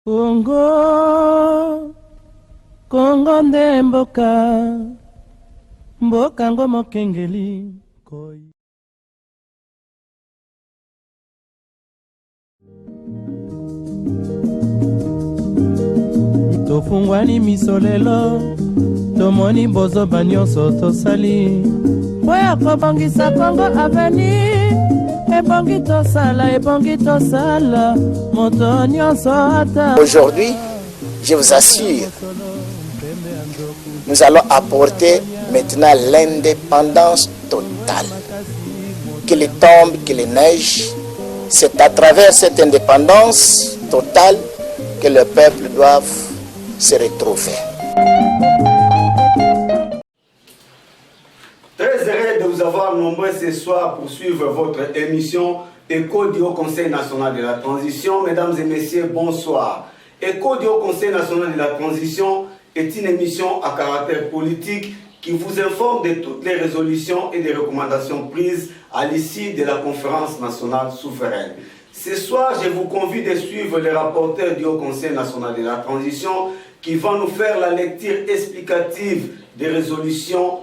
Congo, Congo nde mboka, mboka ngo mokengeli koi. Tofungwani miso lelo, tomoni bozoba nyonso tosali. Boya kobongisa Congo aveni, ebongi tosala, moto nyonso ata. Aujourd'hui, je vous assure, nous allons apporter maintenant l'indépendance totale. Qu'il tombe, qu'il neige, c'est à travers cette indépendance totale que le peuple doit se retrouver. Très heureux de vous avoir nombreux ce soir pour suivre votre émission Écho du Haut Conseil national de la transition. Mesdames et messieurs, bonsoir. Écho du Haut Conseil national de la transition est une émission à caractère politique qui vous informe de toutes les résolutions et des recommandations prises à l'issue de la conférence nationale souveraine. Ce soir, je vous convie de suivre le rapporteur du Haut Conseil national de la transition qui va nous faire la lecture explicative des résolutions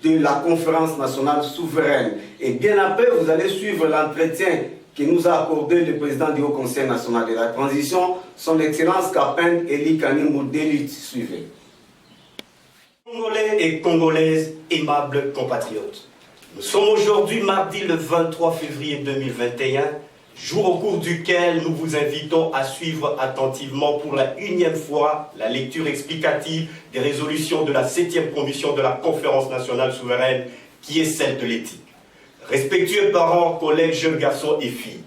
de la conférence nationale souveraine. Et bien après, vous allez suivre l'entretien que nous a accordé le président du Haut Conseil national de la transition, son Excellence Kapen Eli Kanimou Delit. Suivez. Congolais et Congolaises, aimables compatriotes. Nous sommes aujourd'hui mardi le 23 février 2021, jour au cours duquel nous vous invitons à suivre attentivement pour la 1e fois la lecture explicative des résolutions de la 7e commission de la conférence nationale souveraine qui est celle de l'éthique. Respectueux parents, collègues, jeunes garçons et filles,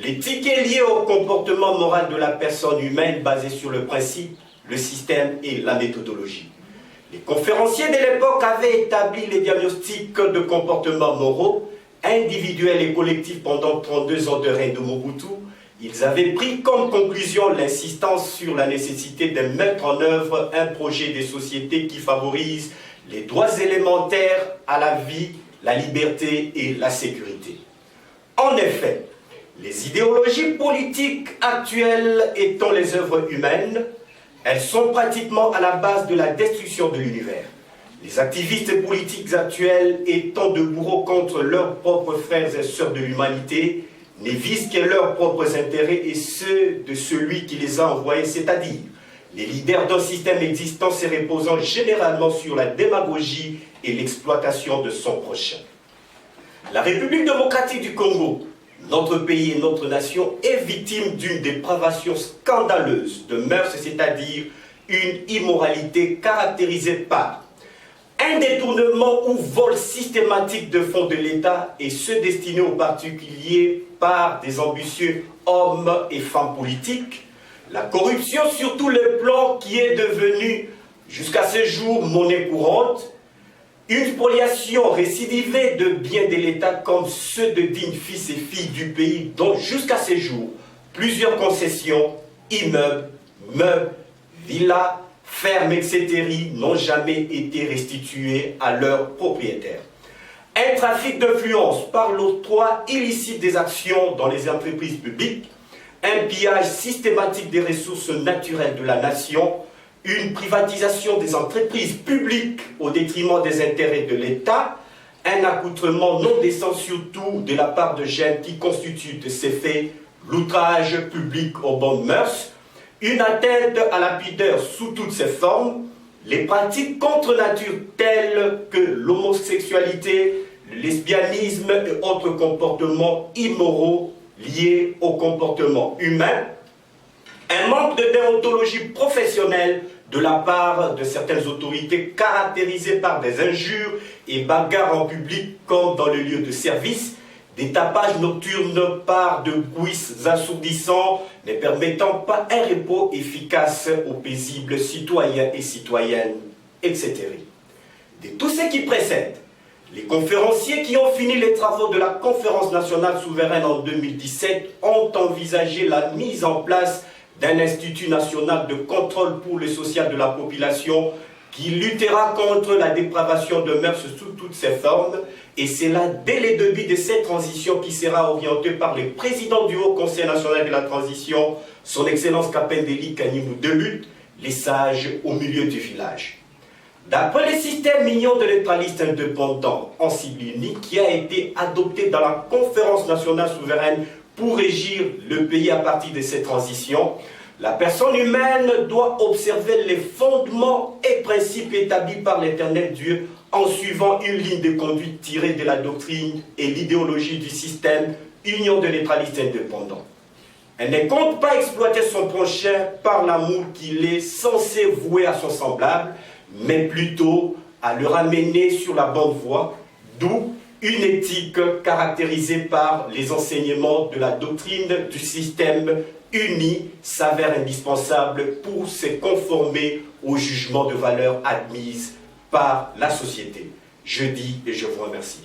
l'éthique est liée au comportement moral de la personne humaine basé sur le principe, le système et la méthodologie. Les conférenciers de l'époque avaient établi les diagnostics de comportements moraux individuels et collectifs pendant 32 ans de règne de Mobutu. Ils avaient pris comme conclusion l'insistance sur la nécessité de mettre en œuvre un projet de société qui favorise les droits élémentaires à la vie, la liberté et la sécurité. En effet, les idéologies politiques actuelles étant les œuvres humaines, elles sont pratiquement à la base de la destruction de l'univers. Les activistes politiques actuels étant de bourreaux contre leurs propres frères et sœurs de l'humanité, ne visent que leurs propres intérêts et ceux de celui qui les a envoyés, c'est-à-dire les leaders d'un système existant se reposant généralement sur la démagogie et l'exploitation de son prochain. La République démocratique du Congo, notre pays et notre nation, est victime d'une dépravation scandaleuse de mœurs, c'est-à-dire une immoralité caractérisée par un détournement ou vol systématique de fonds de l'État et ceux destinés aux particuliers par des ambitieux hommes et femmes politiques, la corruption sur tous les plans qui est devenue jusqu'à ce jour monnaie courante, une spoliation récidivée de biens de l'État comme ceux de dignes fils et filles du pays dont jusqu'à ce jour plusieurs concessions, immeubles, meubles, villas, fermes, etc. n'ont jamais été restitués à leurs propriétaires. Un trafic d'influence par l'octroi illicite des actions dans les entreprises publiques, un pillage systématique des ressources naturelles de la nation, une privatisation des entreprises publiques au détriment des intérêts de l'État, un accoutrement non décent surtout de la part de jeunes qui constituent de ces faits l'outrage public aux bonnes mœurs, une atteinte à la pudeur sous toutes ses formes, les pratiques contre nature telles que l'homosexualité, le lesbianisme et autres comportements immoraux liés au comportement humain, un manque de déontologie professionnelle de la part de certaines autorités caractérisées par des injures et bagarres en public comme dans le lieu de service, des tapages nocturnes par de bruits assourdissants ne permettant pas un repos efficace aux paisibles citoyens et citoyennes, etc. De tout ce qui précède, les conférenciers qui ont fini les travaux de la Conférence nationale souveraine en 2017 ont envisagé la mise en place d'un institut national de contrôle pour le social de la population qui luttera contre la dépravation de mœurs sous toutes ses formes, et c'est là dès les débuts de cette transition qui sera orientée par le président du Haut Conseil national de la transition, Son Excellence Kapendeli Kanimou de lutte, les sages au milieu du village. D'après le système mignon de neutralistes indépendants en sigle unique qui a été adopté dans la conférence nationale souveraine pour régir le pays à partir de cette transition, la personne humaine doit observer les fondements et principes établis par l'Éternel Dieu en suivant une ligne de conduite tirée de la doctrine et l'idéologie du système union de neutralistes indépendants. Elle ne compte pas exploiter son prochain par l'amour qu'il est censé vouer à son semblable, mais plutôt à le ramener sur la bonne voie, d'où une éthique caractérisée par les enseignements de la doctrine du système uni s'avère indispensable pour se conformer aux jugements de valeur admises par la société. Je dis et je vous remercie.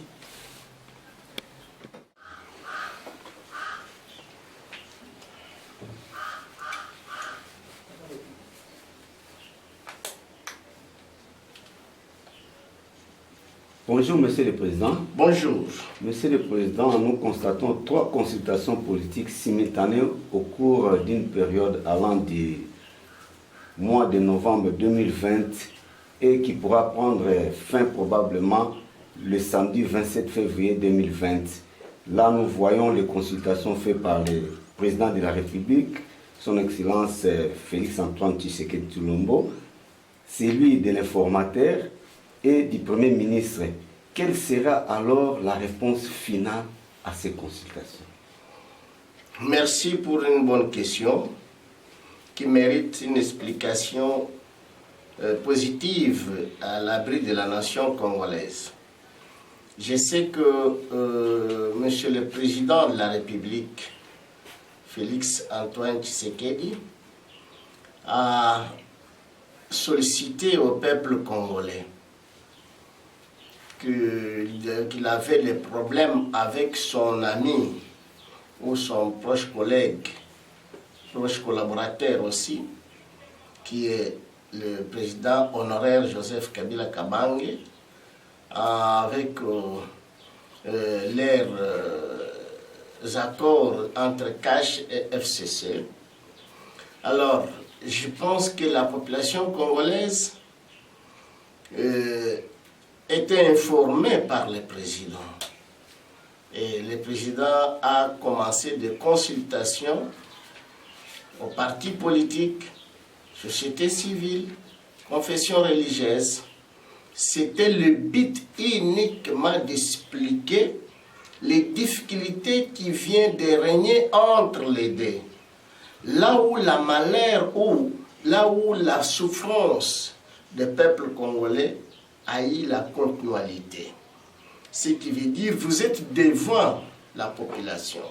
Bonjour, Monsieur le Président. Bonjour. Monsieur le Président, nous constatons 3 consultations politiques simultanées au cours d'une période allant du mois de novembre 2020 et qui pourra prendre fin probablement le samedi 27 février 2020. Là, nous voyons les consultations faites par le Président de la République, Son Excellence Félix-Antoine Tshisekedi Tshilombo, celui de l'informateur et du Premier ministre. Quelle sera alors la réponse finale à ces consultations? Merci pour une bonne question qui mérite une explication positive à l'abri de la nation congolaise. Je sais que Monsieur le Président de la République, Félix-Antoine Tshisekedi, a sollicité au peuple congolais qu'il avait des problèmes avec son ami ou son proche collègue, proche collaborateur aussi, qui est le président honoraire Joseph Kabila Kabange, avec leurs accords entre CACH et FCC. Alors, je pense que la population congolaise était informé par le président. Et le président a commencé des consultations aux partis politiques, société civile, confessions religieuses. C'était le but uniquement d'expliquer les difficultés qui viennent de régner entre les deux. Là où la malheur, là où la souffrance des peuples congolais a eu la continuité. Ce qui veut dire, vous êtes devant la population.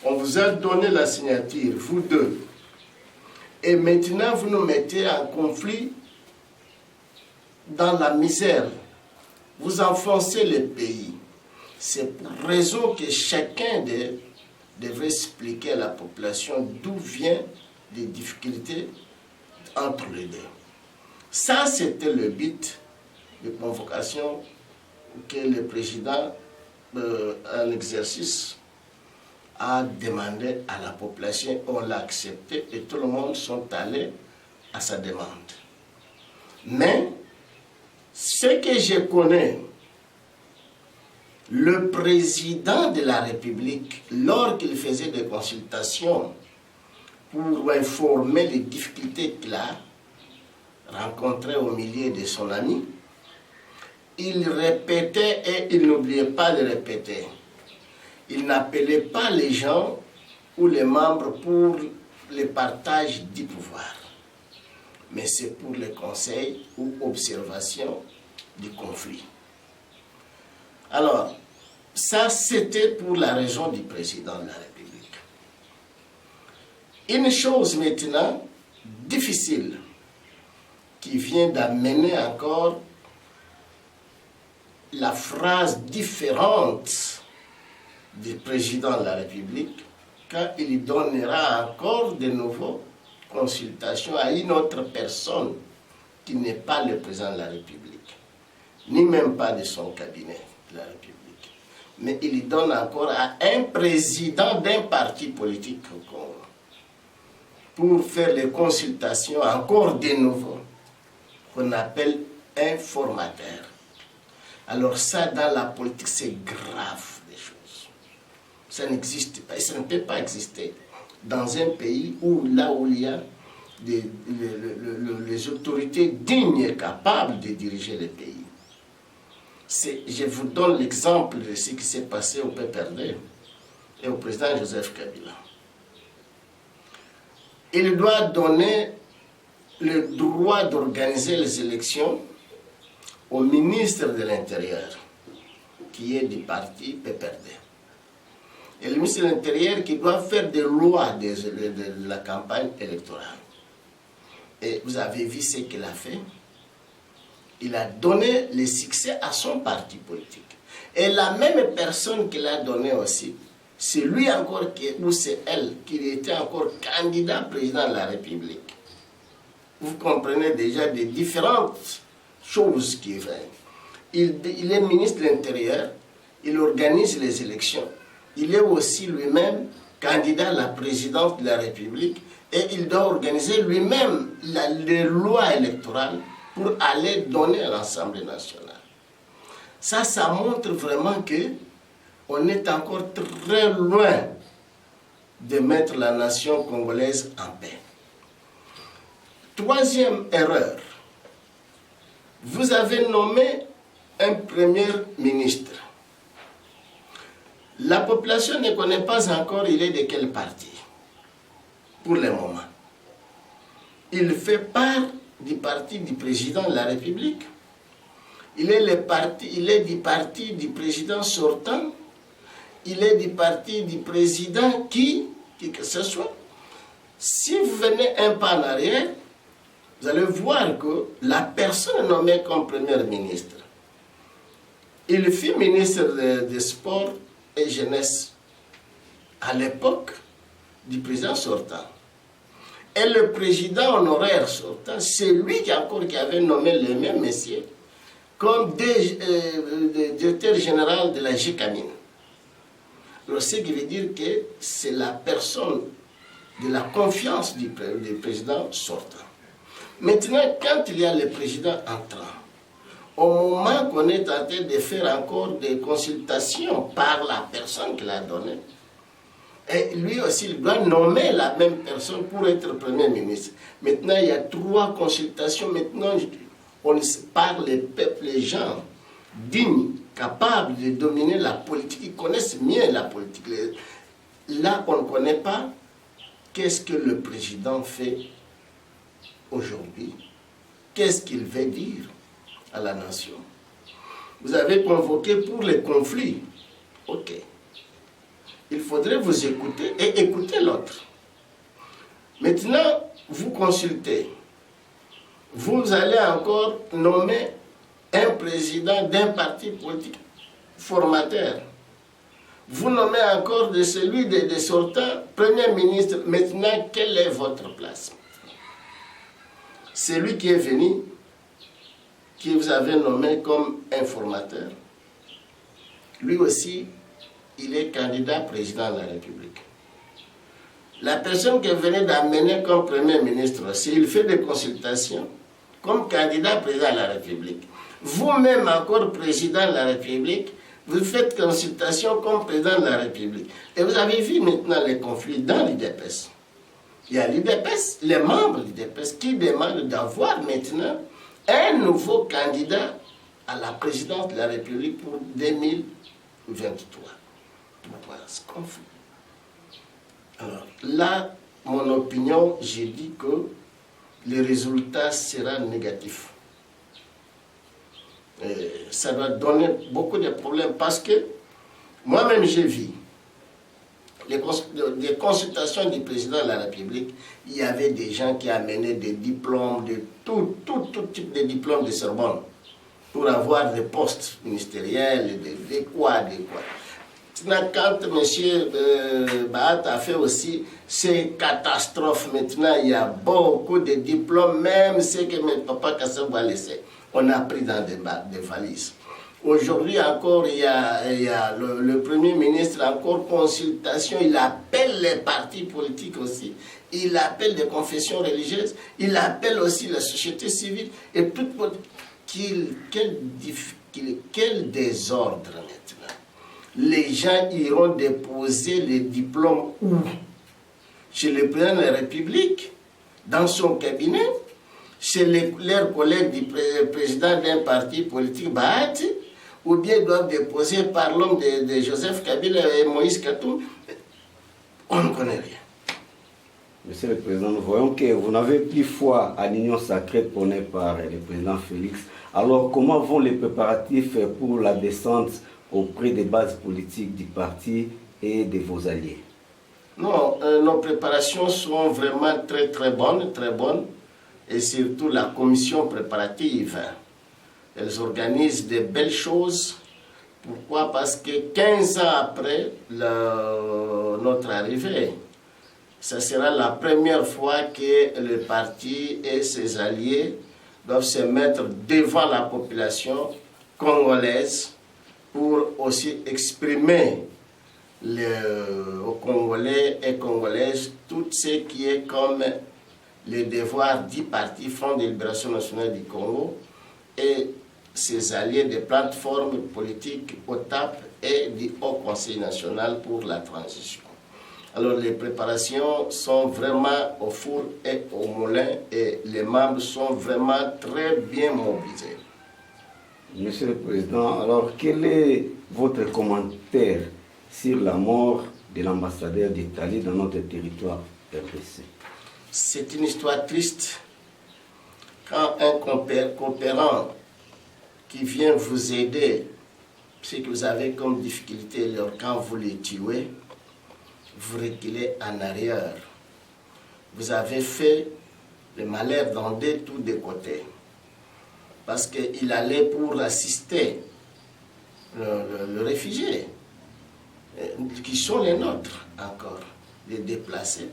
On vous a donné la signature, vous deux. Et maintenant, vous nous mettez en conflit dans la misère. Vous enfoncez le pays. C'est pour raison que chacun devrait expliquer à la population d'où viennent les difficultés entre les deux. Ça, c'était le but de convocation que le président en exercice a demandé à la population. On l'a accepté et tout le monde sont allés à sa demande. Mais ce que je connais, le président de la République, lorsqu'il faisait des consultations pour informer les difficultés qu'il a rencontrées au milieu de son ami, il répétait et il n'oubliait pas de répéter. Il n'appelait pas les gens ou les membres pour le partage du pouvoir, mais c'est pour les conseils ou observations du conflit. Alors, ça c'était pour la raison du président de la République. Une chose maintenant difficile qui vient d'amener encore la phrase différente du président de la République, quand il donnera encore de nouveau consultation à une autre personne qui n'est pas le président de la République, ni même pas de son cabinet de la République. Mais il donne encore à un président d'un parti politique au Congo. pour faire les consultations, encore de nouveau, qu'on appelle informateur. Alors ça, dans la politique, c'est grave des choses. Ça n'existe pas, et ça ne peut pas exister dans un pays où, là où il y a les autorités dignes et capables de diriger le pays. Je vous donne l'exemple de ce qui s'est passé au PPRD et au président Joseph Kabila. Il doit donner le droit d'organiser les élections au ministre de l'Intérieur, qui est du parti PPRD. Et le ministre de l'Intérieur qui doit faire des lois de la campagne électorale. Et vous avez vu ce qu'il a fait. Il a donné le succès à son parti politique. Et la même personne qu'il a donné aussi, c'est lui encore, ou c'est elle, qui était encore candidat président de la République. Vous comprenez déjà des différentes choses qui viennent. Il est ministre de l'Intérieur, il organise les élections. Il est aussi lui-même candidat à la présidence de la République et il doit organiser lui-même les lois électorales pour aller donner à l'Assemblée nationale. Ça montre vraiment que on est encore très loin de mettre la nation congolaise en paix. Troisième erreur, vous avez nommé un premier ministre. La population ne connaît pas encore il est de quel parti, pour le moment. Il fait part du parti du président de la République. Il est du parti du président sortant. Il est du parti du président qui que ce soit. Si vous venez un pas en arrière, vous allez voir que la personne nommée comme premier ministre, il fut ministre des Sports et Jeunesse à l'époque du président sortant. Et le président honoraire sortant, c'est lui qui avait nommé le même monsieur comme directeur général de la GICAMINE. Alors, ce qui veut dire que c'est la personne de la confiance du président sortant. Maintenant, quand il y a le président entrant, au moment qu'on est en train de faire encore des consultations par la personne qui l'a donné, et lui aussi, il doit nommer la même personne pour être Premier ministre. Maintenant, il y a 3 consultations. Maintenant, on parle les peuples, les gens dignes, capables de dominer la politique. Ils connaissent mieux la politique. Là, on ne connaît pas qu'est-ce que le président fait aujourd'hui. Qu'est-ce qu'il veut dire à la nation. Vous avez convoqué pour les conflits. Ok. Il faudrait vous écouter et écouter l'autre. Maintenant, vous consultez. Vous allez encore nommer un président d'un parti politique formateur. Vous nommez encore de celui des sortants, Premier ministre. Maintenant, quelle est votre place? Celui qui est venu, qui vous avez nommé comme informateur, lui aussi, il est candidat président de la République. La personne que venait d'amener comme Premier ministre, s'il fait des consultations, comme candidat président de la République, vous-même encore président de la République, vous faites consultation comme président de la République. Et vous avez vu maintenant les conflits dans l'UDPS. Il y a l'UDPS, les membres de l'UDPS qui demandent d'avoir maintenant un nouveau candidat à la présidence de la République pour 2023. Pourquoi ce conflit? Alors là, mon opinion, j'ai dit que le résultat sera négatif. Ça va donner beaucoup de problèmes parce que moi-même j'ai vu des consultations du président de la République. Il y avait des gens qui amenaient des diplômes, de tout type de diplômes de Sorbonne pour avoir des postes ministériels, de quoi. Quand M. Baat a fait aussi ces catastrophes, maintenant il y a beaucoup de diplômes, même ce que M. Papa Kassam va laisser. On a pris dans des valises. Aujourd'hui encore, il y a le Premier ministre, encore consultation, il appelle les partis politiques aussi. il appelle des confessions religieuses, il appelle aussi la société civile et toute quel désordre maintenant. Les gens iront déposer les diplômes où? Chez le président de la République, dans son cabinet, chez leurs collègues du président d'un parti politique, Bahati, ou bien doivent déposer par l'homme de Joseph Kabila et Moïse Katoum. On ne connaît rien. Monsieur le Président, nous voyons que vous n'avez plus foi à l'union sacrée prônée par le président Félix. Alors, comment vont les préparatifs pour la descente auprès des bases politiques du parti et de vos alliés? Non, nos préparations sont vraiment très bonnes, et surtout la commission préparative. Elles organisent de belles choses. Pourquoi? Parce que 15 ans après notre arrivée, ce sera la première fois que le parti et ses alliés doivent se mettre devant la population congolaise pour aussi exprimer aux Congolais et Congolaises tout ce qui est comme les devoirs du parti Front de Libération Nationale du Congo et ses alliés des plateformes politiques OTAP et du Haut Conseil national pour la transition. Alors les préparations sont vraiment au four et au moulin et les membres sont vraiment très bien mobilisés. Monsieur le Président, alors quel est votre commentaire sur la mort de l'ambassadeur d'Italie dans notre territoire RDC? C'est une histoire triste. Quand un coopérant qui vient vous aider, ce que vous avez comme difficulté, alors quand vous les tuez, vous reculez en arrière. Vous avez fait le malheur dans tous des côtés. Parce qu'il allait pour assister le réfugié, qui sont les nôtres encore, les déplacés.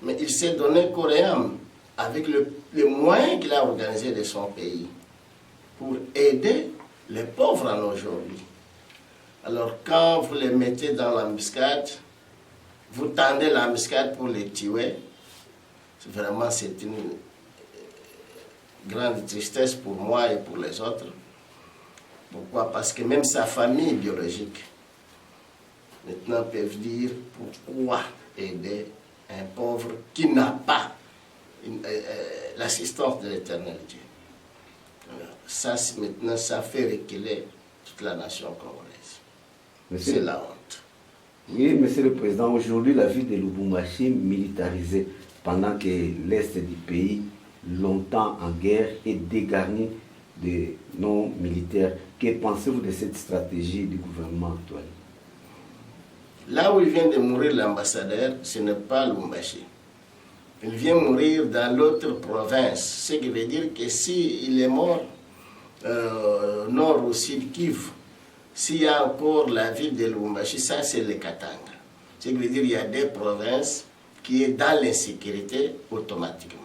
Mais il s'est donné corps et âme avec les moyens qu'il a organisés de son pays pour aider les pauvres en aujourd'hui. Alors quand vous les mettez dans l'embuscade, vous tendez l'embuscade pour les tuer, vraiment c'est une grande tristesse pour moi et pour les autres. Pourquoi? Parce que même sa famille biologique maintenant peuvent dire pourquoi aider un pauvre qui n'a pas l'assistance de l'Éternel Dieu. Ça, maintenant, ça fait reculer toute la nation congolaise. C'est la honte. Oui, Monsieur le Président, aujourd'hui, la ville de Lubumbashi militarisée, pendant que l'Est du pays, longtemps en guerre, est dégarni de non-militaires. Que pensez-vous de cette stratégie du gouvernement actuel? Là où il vient de mourir l'ambassadeur, ce n'est pas Lubumbashi. Il vient mourir dans l'autre province. Ce qui veut dire que s'il est mort nord ou sud Kivu, s'il y a encore la ville de Lubumbashi, ça c'est le Katanga. Ce qui veut dire qu'il y a des provinces qui sont dans l'insécurité automatiquement.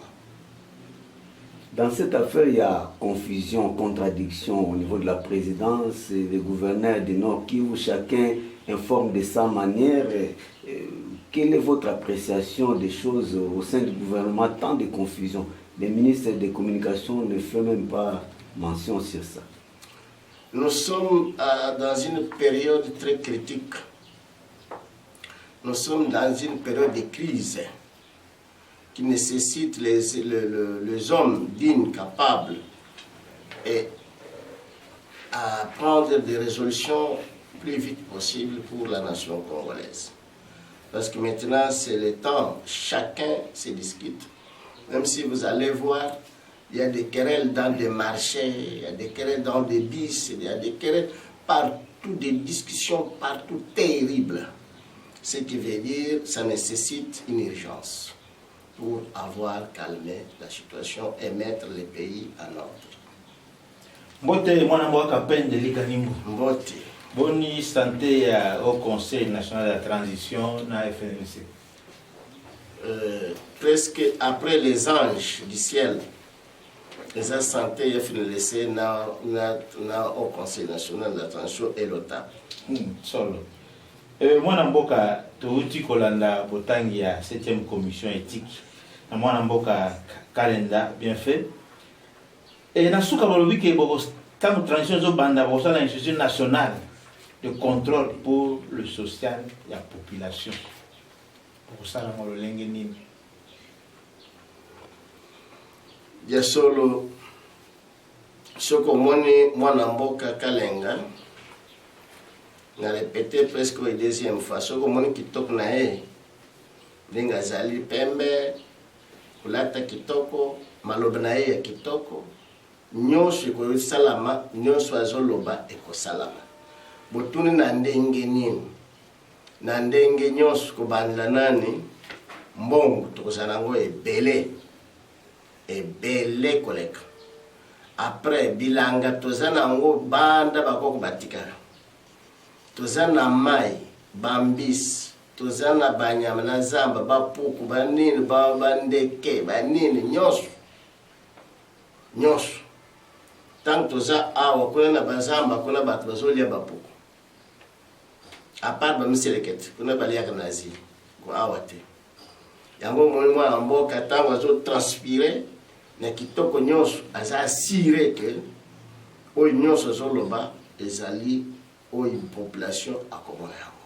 Dans cette affaire, il y a confusion, contradiction au niveau de la présidence et des gouverneurs du Nord Kivu, chacun informe de sa manière. Quelle est votre appréciation des choses au sein du gouvernement? Tant de confusion. Le ministre des Communications ne fait même pas mention sur ça. Nous sommes dans une période très critique. Nous sommes dans une période de crise qui nécessite les hommes dignes, capables et à prendre des résolutions plus vite possible pour la nation congolaise. Parce que maintenant, c'est le temps, chacun se discute. Même si vous allez voir, il y a des querelles dans des marchés, il y a des querelles dans des bis, il y a des querelles partout, des discussions partout terribles. Ce qui veut dire que ça nécessite une urgence pour avoir calmé la situation et mettre le pays en ordre. Mbote mwana mwaka pende likanimbo. Mbote. Boni santé au Conseil national de la transition na FNC. Presque après les anges du ciel, les anges santé FNC na au Conseil national de la transition et l'OTAP. Solo. Mwana mboka touti kolanda botangi ya 7e commission éthique na mwana mboka calenda bien fait et na suka balobi ke boko tant transition zo banda bo sala institution nationale de contrôle pour le social ya population pour sala ngolo lenge nini ya solo soko moni mwana mboka kalenga na répété presque la deuxième fois soko moni kitoko na ye linga zali pembe kulata kitoko maloba na ye ya kitoko nyonso eko salama nyonso azoloba eko salama botuni na ndenge nini na ndenge nyonso kobandela nani mbongo tokozala nango ebele koleka après bilanga toza nango banda bakoko batikala toza na mai bambisi toza na banyama na zamba bapuku banini bandeke banini nyonso tant toza awa kuna na bazamba kuna bato bazolia bapuku apart bamiselekete kuna baliaka na zi ko awa te yango moni mwana mboka ntango azotranspire na kitoko nyonso aza asire ke oyo nyonso azoloba ezali oyo population akomona yango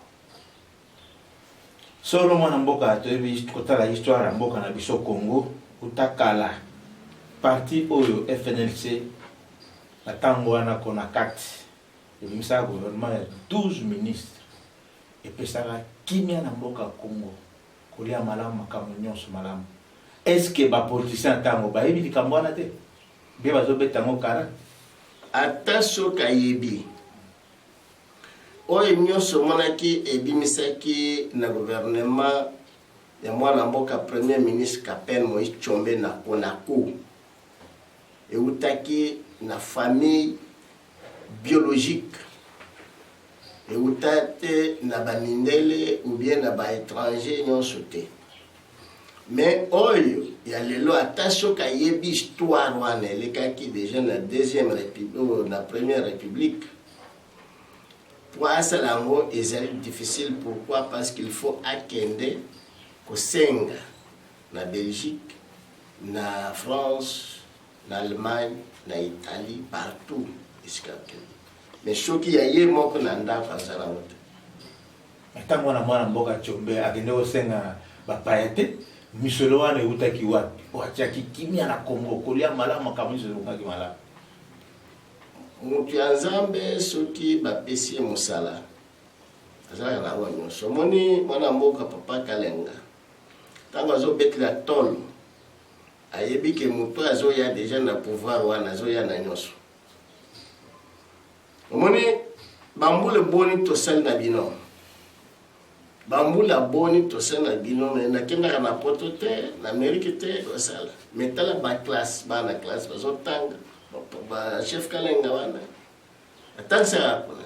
solo mwana mboka toyebi kotala histoire ya mboka na biso Congo utakala parti oyo FNLC na ntango wana kona kati ebimisaka gouvernement ya 12 ministres epesaka kimia na mboka Congo kolia malamu makambo nyonso malamu est-ce que bapoliticien ntango bayebi likambo wana te mpe bazobeta yango kara ata soki ayebi oyo nyonso omonaki ebimisaki na gouvernement ya mwana mboka premier ministre Captain Moïse Tshombe na Konako eutaki na famille biologique eutate na bamindele ou bien na baétranger nyonso te mais oyo ya lelo ata soki ayebi histoire wana elekaki déjà na deuxième république na première république pour asala yango ezali difficile. Pourquoi? Parce qu'il faut akende kosenga na Belgique, na France, na Allemagne, na Italie, partout esika kende. Mais soki ya ye moko na ndako azala wote ntango na mwana mboka Tshombe akende kosenga bapaya te misolo wana eutaki wapi watiaki kimia na Congo kolia malamu makambo ezolongaki malamu mutu ya Nzambe soki bapesi ye mosala azalaka na yango nyonso. Omoni mwana mboka Papa Kalenga ntango azobetela tolo ayebi ke mutu azoya deja na pouvoir wana azoya na nyonso. Omoni bambula boni tosali na bino bambula boni tosali na bino nakendaka na poto te na Amerike te osala metala baklasse bana classe bazotanga ba chef Kalenga wana atansa kuna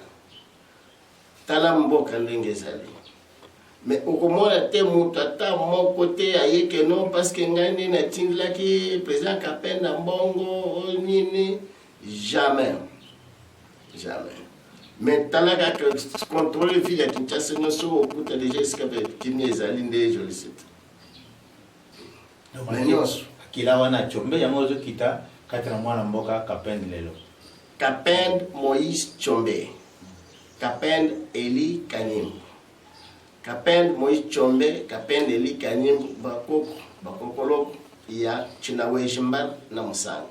tala mboka ndenge ezali. Mais okomona te mutu ata moko te ayeke non parce que ngai nini natindilaki président Kapenda mbongo nini jamais. Mais tala kaka contrôle ville ya Kinshasa nyonso okuta déjà esika kimi ezali nde jolisite nyonso akila wana Tshombe yango ozokita kati na mwana mboka Kapenda lelo Kapenda Moïse Tshombe Kapenda Eli Kanyimbu Kapenda Moïse Tshombe Kapenda Eli Kanyimbu bakokolo ya Chinawejimba na Musanga.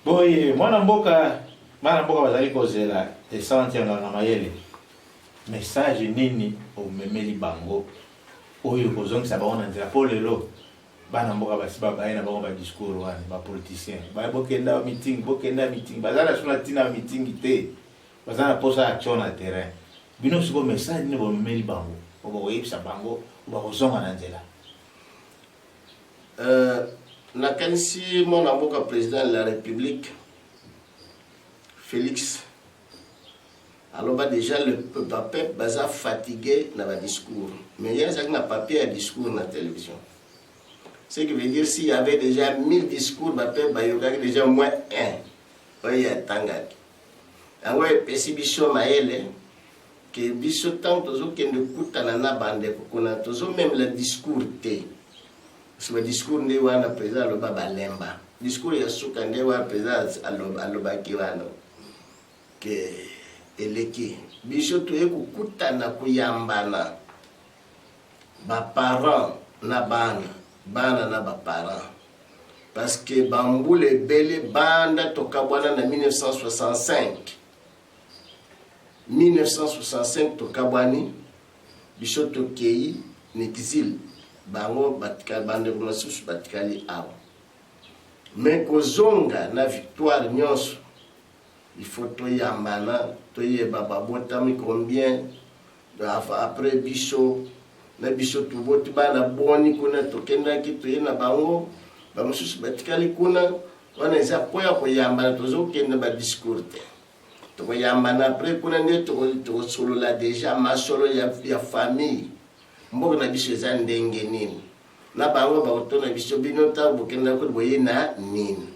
boye mwana mboka bazali kozela essence na mayele message nini omemeli bango oyo kozongisa bango na nzela po lelo bana mboka basi babaye na bango ba discours wana ba politicien bokenda meeting bazala suna tina meeting te bazala posa action na terrain bino siko message nini bomemeli bango oboyebisa bango bakozonga na nzela nakanisi mwana mboka président de la République Félix aloba déjà le peuple baza fatigué na ba discours mais il y a un papier à discours na télévision. Ce qui veut dire s'il y avait déjà 1000 discours peuple bayokaki déjà moins un oya tangaki yango exhibition maele que biso tant tozo kende kutana na bande kuna tozo même le discours te so discours nde wana président aloba balemba discours ya suka nde wana président aloba kiwana ke eleki biso toye kukutana kuyambana baparent na bana na baparent parce que bambule bele banda tokabwana na 1965 tokabwani biso tokei na exil bango batikali bande kuna susu batikali awa mais kozonga na victoire nyonso il faut toyambana toyeba babotami combien après biso na biso tuboti bana boni kuna tokendaki toye na bango bamosusu batikali kuna wana eza koya koyambana tozokende badiscours te tokoyambana après kuna nde tokosolola déjà masolo ya famille mboka na biso eza ndenge nini na bango bakotona biso bino ntango bokenda kodi boye na nini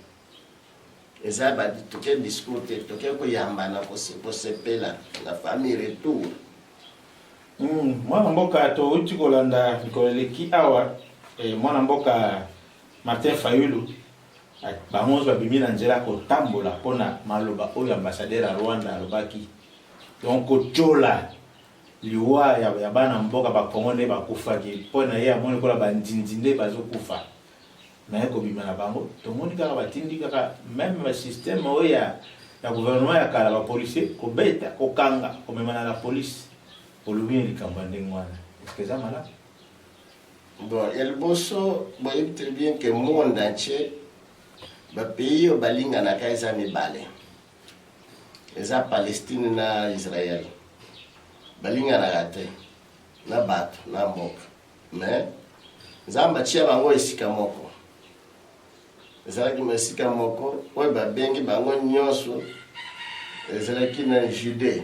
eza toke discours te toke koyambana kosepela na famille retour. Mwana mboka touti kolanda mikoleleki awa mwana mboka Martin Fayulu bango babimi na nzela kotambola mpona maloba oyo ambassadeur ya Rwanda alobaki donc kojola liwa ya bana mboka bakongo nde bakufaki mpona ye amoni kola bandindi nde bazokufa naye kobima na bango tomoni kaka batindi kaka même basystème oyo ya gouvernement ya kala bapolisier kobeta kokanga komemana la police olobi likambo ya ndenge wana est-ce que eza malamu? Bon, Elboso, bon, il très bien que le monde entier, le pays au balinga na kaisa mibale. Eza Palestine na Israël. Balinga na gate, na bato, na mboka. Mais, zamba chia bango esika moko. Ezalaki esika moko, oyo babengi bango nyonso, ezalaki na Judée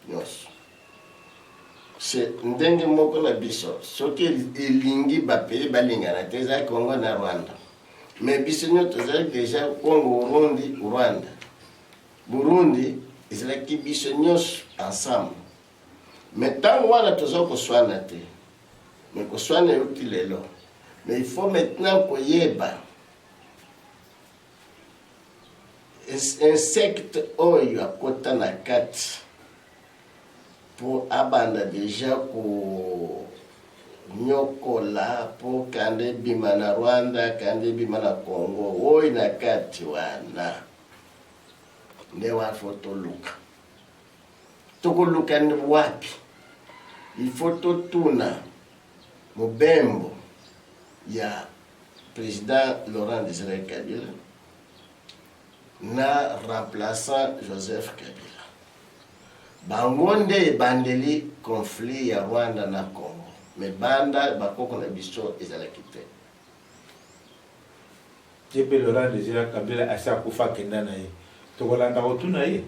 nyonso. C'est ndenge moko na biso soki elingi bapays balingana te eza Congo na Rwanda mais biso nyonso tozalaki déjà Congo Burundi ezalaki biso nyonso ensemble mais ntango wana toza koswana te mais koswana euti lelo mais il faut maintenant koyeba insecte oyo akota na kati pour abanda déjà ko nyokola pour kande bima na Rwanda kande bima na Congo oyo na kati wana nde wa foto luka ni wapi il faut totuna mobembo ya président Laurent Désiré Kabila na remplaçant Joseph Kabila bango nde ebandeli conflit ya Rwanda na Congo mais banda bakoko na biso ezalaki te jepe Laurent Désiré Kabila asa kufa kenda na ye tokolanda kotuna ye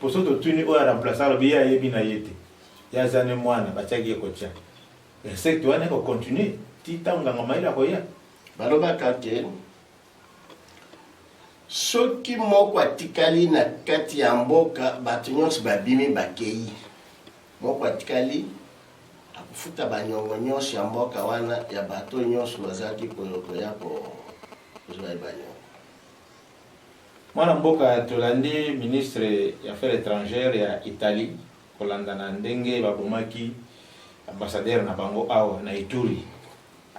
poso totuni oyo remplaçant lobi ya yebi na ye te ya zane mwana batiaki ye kotia insecte wana ekocontinue ti ntango nganga mayele akoya balobaka ke soki moko atikali na kati ya mboka bato nyonso babimi bakei moko atikali akufuta banyongo nyonso ya mboka wana ya bato nyonso bazalaki koya kozwa banyongo. Mwana mboka tolandi ministre ya affaires étrangères ya Italie kolanda na ndenge babomaki ambassadeur na bango awa na Ituri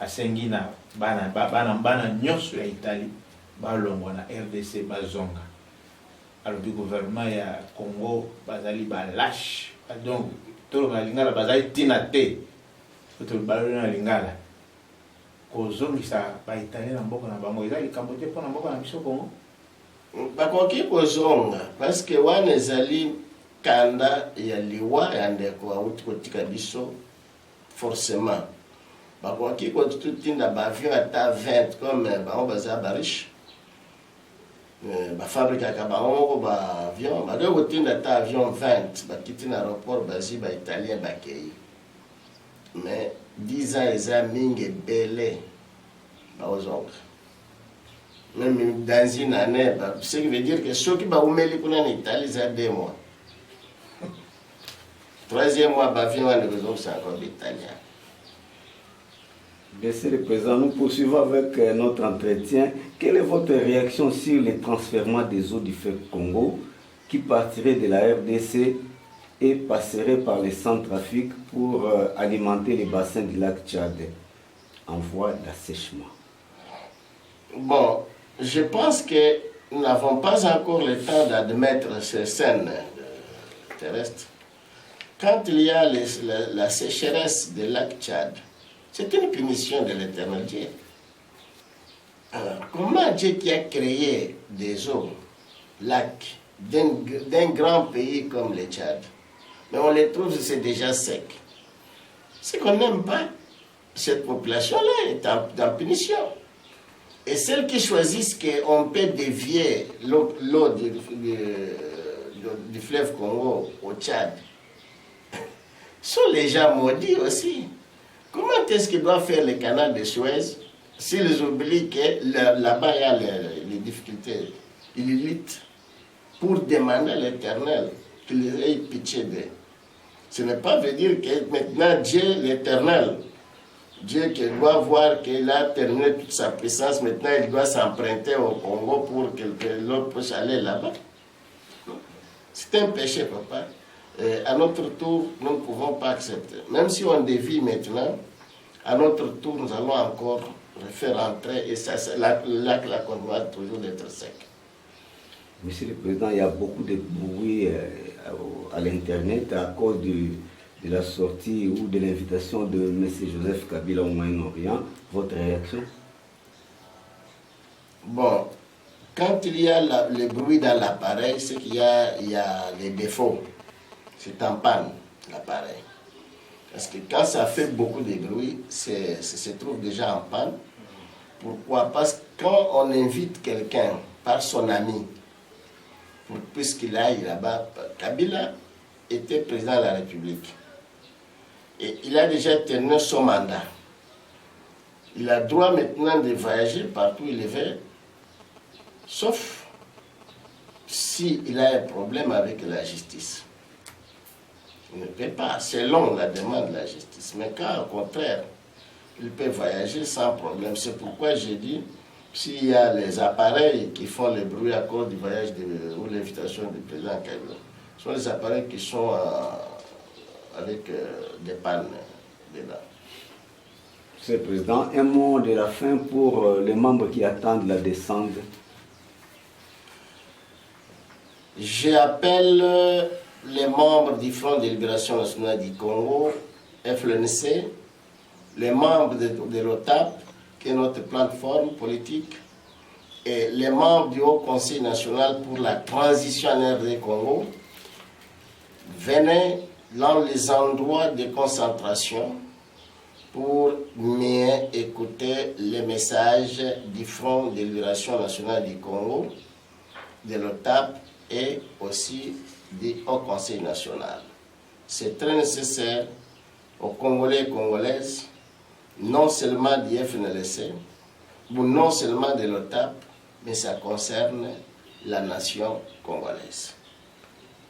asengi na bana nyonso ya Italie balongwa na RDC bazonga alobi gouvernement ya Congo bazali balash donc tolo na lingala bazali tina te tolo balona na lingala kozongisa ba Italien na mboka na bango ezali likambo te mpona mboka na biso Congo bakoki kozonga parce que wana ezali kanda ya liwa ya ndeko auti kotika biso forcément bakoki kotinda baavion ata 20 comme bango baza bariche bafabrikaka bango moko baavion bakoki kotinda ata avion 20 bakiti na aéroport bazi baitalien bakei mais 10 ans eza mingi ebele baozonga même dans une année ce qui veut dire que ceux qui baumeli kuna na Italie za 2 mois Troisième mois, c'est encore l'italien. Monsieur le Président, nous poursuivons avec notre entretien. Quelle est votre réaction sur les transferts des eaux du fleuve Congo qui partiraient de la RDC et passeraient par les Centrafriques pour alimenter les bassins du lac Tchad en voie d'assèchement? Bon, je pense que nous n'avons pas encore le temps d'admettre ces scènes terrestres. Quand il y a la sécheresse du lac Tchad, c'est une punition de l'Éternel Dieu. Alors, comment Dieu qui a créé des eaux, lacs, d'un grand pays comme le Tchad, mais on les trouve, c'est déjà sec. C'est qu'on n'aime pas. Cette population-là est en punition. Et celles qui choisissent qu'on peut dévier l'eau du fleuve Congo au Tchad sont les gens maudits aussi. Comment est-ce qu'ils doivent faire le canal de Suez s'ils oublient que là-bas il y a les difficultés? Ils luttent pour demander à l'Éternel qu'il ait pitié d'eux. Ce n'est pas veut dire que maintenant Dieu, l'Éternel, Dieu qui doit voir qu'il a terminé toute sa puissance, maintenant il doit s'emprunter au Congo pour que l'autre puisse aller là-bas. C'est un péché, papa. À notre tour, nous ne pouvons pas accepter. Même si on dévie maintenant, à notre tour, nous allons encore faire entrer, et ça, la continuera toujours d'être sec. Monsieur le Président, il y a beaucoup de bruit à l'Internet à cause de la sortie ou de l'invitation de M. Joseph Kabila au Moyen-Orient. Votre réaction? Bon, quand il y a le bruit dans l'appareil, c'est qu'il y a les défauts. C'est en panne, l'appareil. Parce que quand ça fait beaucoup de bruit, ça se trouve déjà en panne. Pourquoi? Parce que quand on invite quelqu'un par son ami, puisqu'il aille là-bas, Kabila était président de la République. Et il a déjà terminé son mandat. Il a droit maintenant de voyager partout où il veut, sauf s'il a un problème avec la justice. Il ne peut pas, selon la demande de la justice. Mais quand, au contraire, il peut voyager sans problème. C'est pourquoi j'ai dit, s'il y a les appareils qui font le bruit à cause du voyage ou l'invitation du président Kabila, ce sont les appareils qui sont avec des pannes dedans. Monsieur le Président, un mot de la fin pour les membres qui attendent la descente. J'appelle les membres du Front de Libération Nationale du Congo, FLNC, les membres de l'OTAP, qui est notre plateforme politique, et les membres du Haut Conseil national pour la transition en RD Congo, venez dans les endroits de concentration pour mieux écouter les messages du Front de Libération Nationale du Congo, de l'OTAP et aussi du Haut Conseil national. C'est très nécessaire aux Congolais et Congolaises, non seulement du FNLC, ou non seulement de l'OTAP, mais ça concerne la nation congolaise.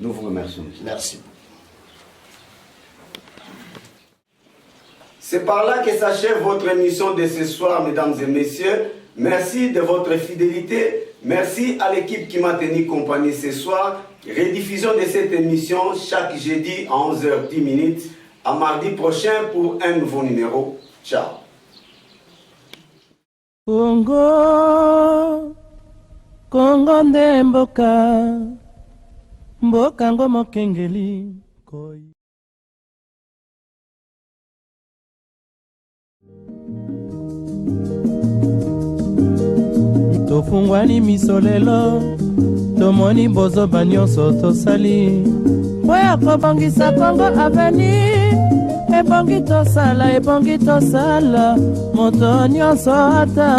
Nous vous remercions. Merci. C'est par là que s'achève votre émission de ce soir, mesdames et messieurs. Merci de votre fidélité. Merci à l'équipe qui m'a tenu compagnie ce soir. Rediffusion de cette émission chaque jeudi à 11h10. À mardi prochain pour un nouveau numéro. Ciao. Congo, Congo nde mboka, mboka ngo mokengeli koi. Tofungwani miso lelo, tomoni bozoba nyonso tosali, po ya kobongisa Congo aveni.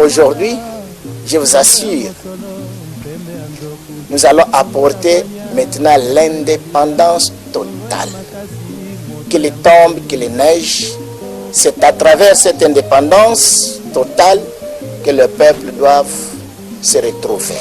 Aujourd'hui, je vous assure, nous allons apporter maintenant l'indépendance totale. Qu'il tombe, qu'il neige, c'est à travers cette indépendance totale que le peuple doit se retrouver.